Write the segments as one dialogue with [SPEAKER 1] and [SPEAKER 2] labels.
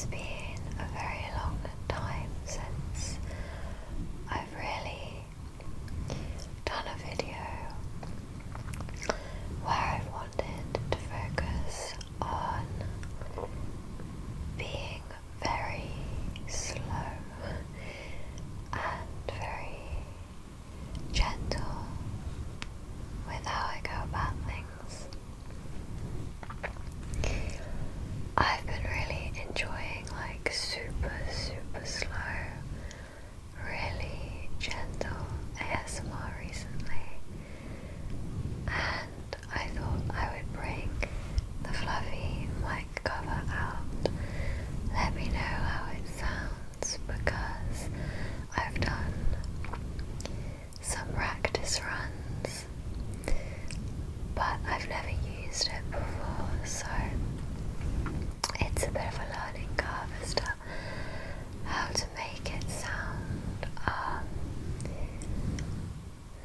[SPEAKER 1] It's been a very long time since I've really done a video where I've wanted to focus on being very slow and very gentle with how I go about things. I've been really enjoying like super slow, really gentle ASMR recently, and I thought I would bring the fluffy mic cover out. Let me know how it sounds, because I've done some practice runs but I've never used it before, so it's a bit of a learning curve as to how to make it sound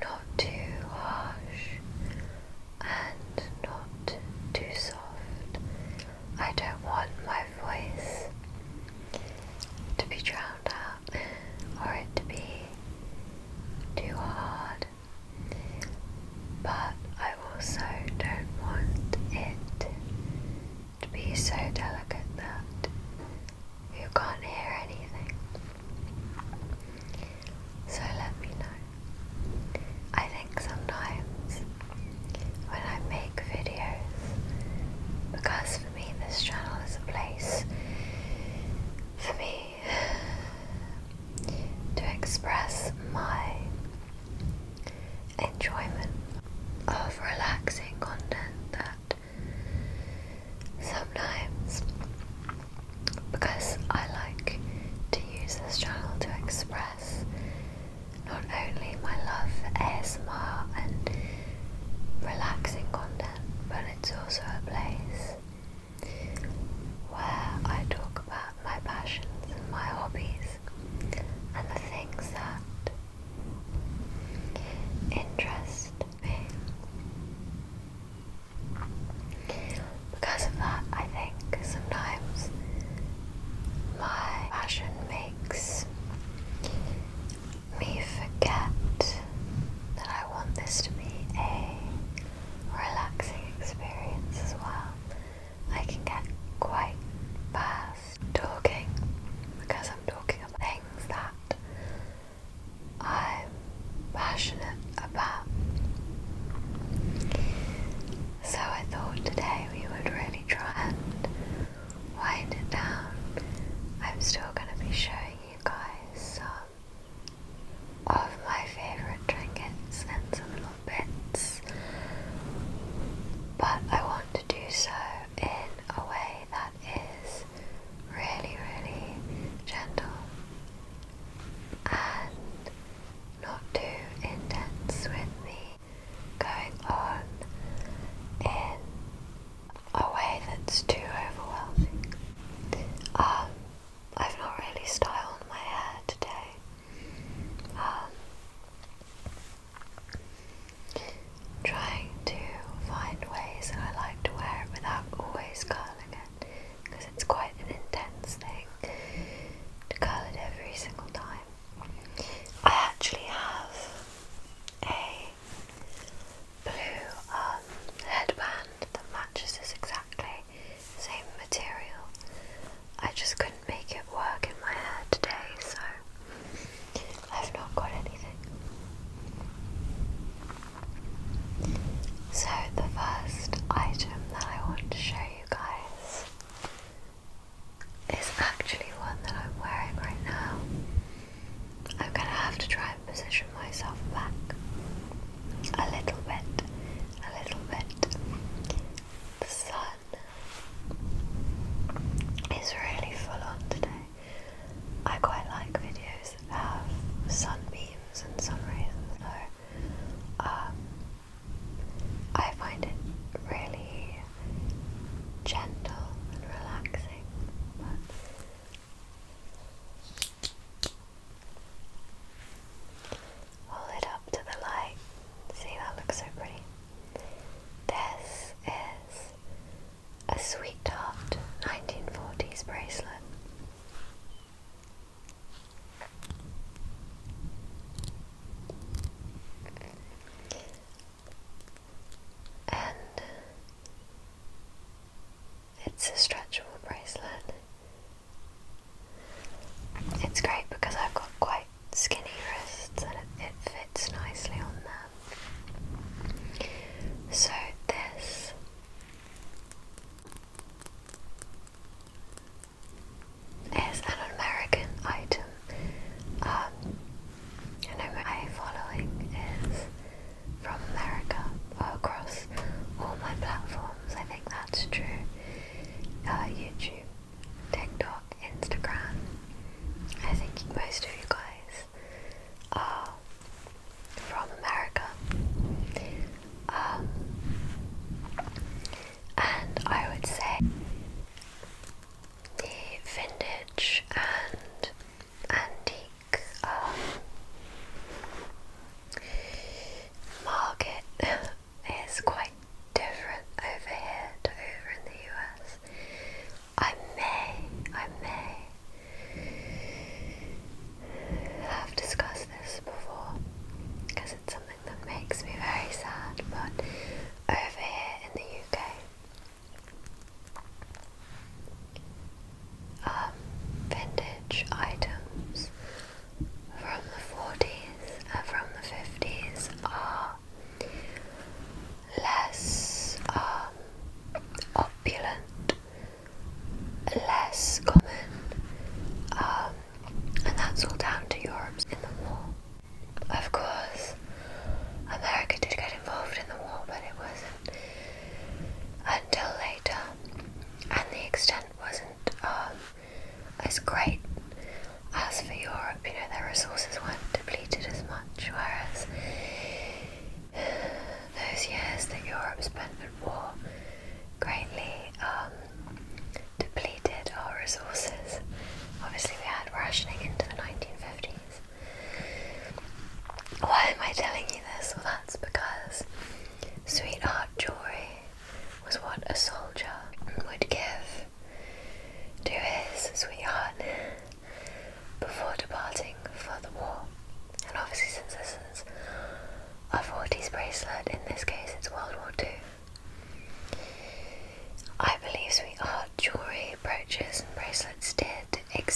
[SPEAKER 1] not too harsh and not too soft. I don't want my voice to be drowned out or it to be too hard, but I also don't want it to be so delicate that you can't hear anything. So let me know. I think sometimes when I make videos, because for me this channel is a place for me to express my enjoyment of relaxing content, that sometimes, because I like to use this channel to express not only my love for ASMR and relaxing content, but it's also a place where I talk about my passions and my hobbies and the things that interest me. Because of that, I think sometimes my passion makes me forget that I want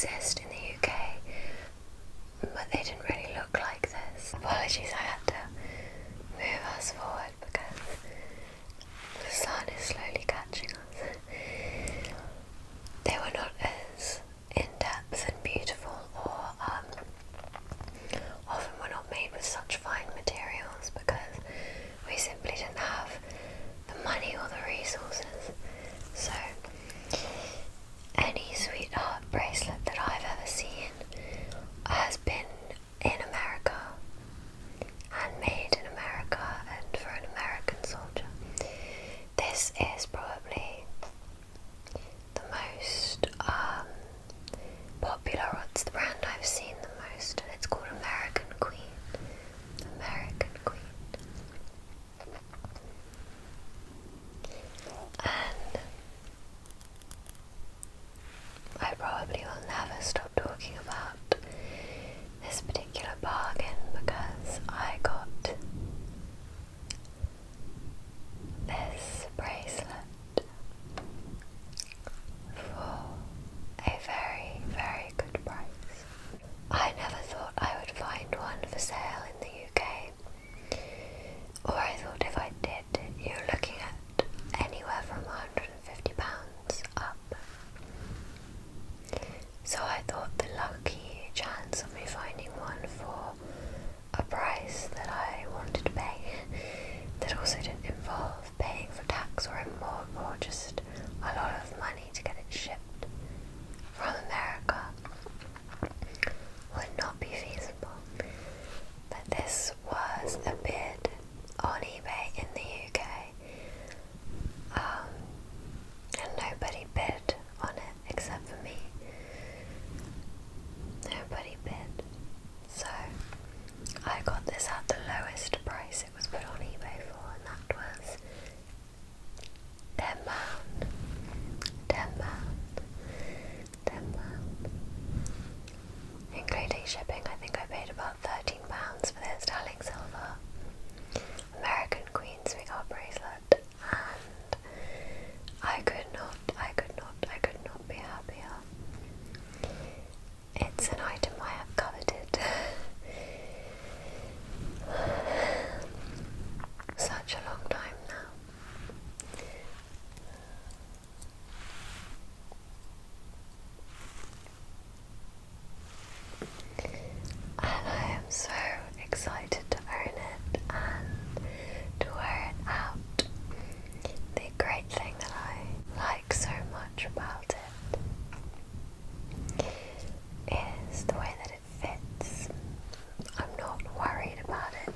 [SPEAKER 1] exist in the UK, but they didn't really look like this. Apologies, I had to move us forward because the sun is slowly catching us. They were not as in-depth and beautiful, or often were not made with such fine materials because we simply didn't have the money or the resources. So any sweetheart bracelet that I've ever seen has been in America and made in America and for an American soldier. This is probably the most popular, or it's the brand I've seen the most, and it's called American Queen. American Queen. And I probably will never stop talking about this particular bargain because I got this bracelet for a very, very good price. I never thought I would find one for sale in the UK, or I thought if I did, you're looking at anywhere from £150 up. So I thought the lucky chance of me finding one for a price that I wanted to pay, that also didn't involve paying for tax or just a lot of money to get it shipped from America, would not be feasible. But this was a bid on eBay in the UK, and nobody bid on it except for me. Nobody bid. So I got this at the lowest price it was put on eBay for, and that was £10. £10. Including shipping, I think I paid about £13 for this sterling silver American Queen sweetheart bracelet, and I could not be happier. It's an item I have coveted such a long time now. And I am so excited to own it and to wear it out. The great thing that I like so much about it is the way that it fits. I'm not worried about it.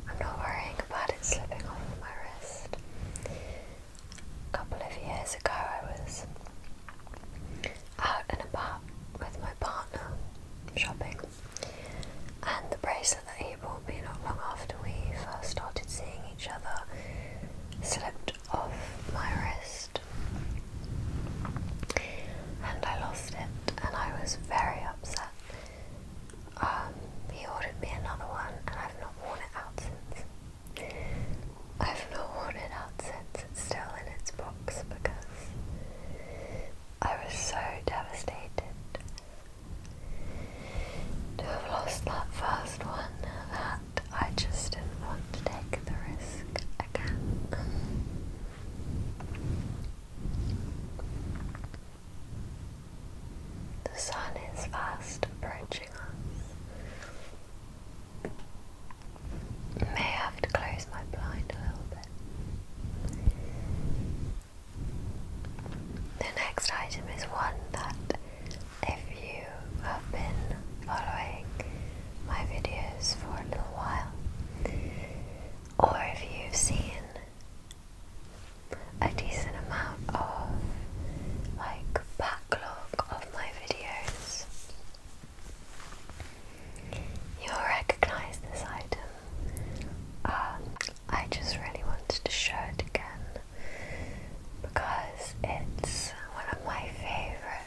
[SPEAKER 1] I'm not worrying about it slipping off my wrist. A couple of years ago I was out and about with my partner shopping, and the bracelet that he bought me not long after we first started seeing each other slipped off my wrist, and I lost it, and I was very upset. He ordered me another one, and I've not worn it out since. It's still in its box because I was so devastated to have lost that first one that I just didn't want to take the risk again. The sun is fast approaching us. May have to close my blind a little bit. The next item is one that, if you have been following my videos for a little while, or if you've seen a decent amount of backlog of my videos, you'll recognize this item. I just really wanted to show it again because it's one of my favorite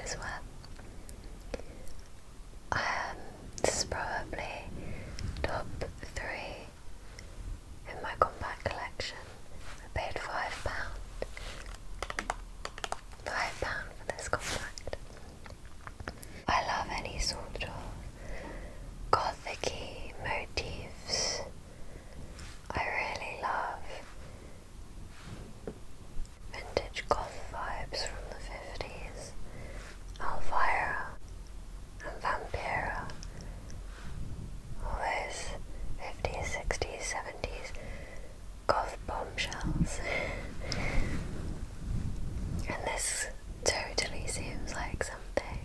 [SPEAKER 1] as well. This is probably top 3 in my compact collection. I paid £5. £5 for this compact. I love any sort of gothic-y motifs. I really love vintage goth vibes from the 50s. Elvira and Vampira. All those 50s, 60s, 70s goth bombshells. And this totally seems like something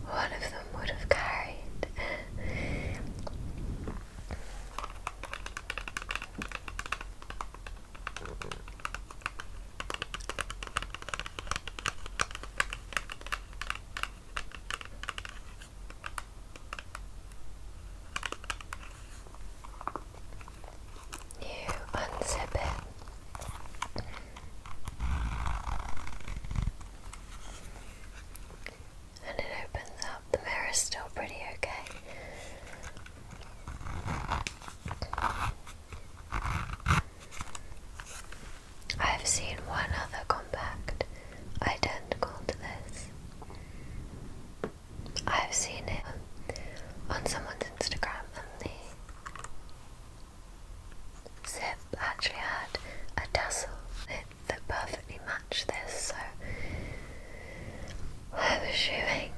[SPEAKER 1] one of them would have carried. You unzip it, and it opens up. The mirror's still pretty okay. I've seen one other compact identical to this. I've seen it on someone's Instagram, and the zip actually had a tassel that perfectly matched this, so I'm assuming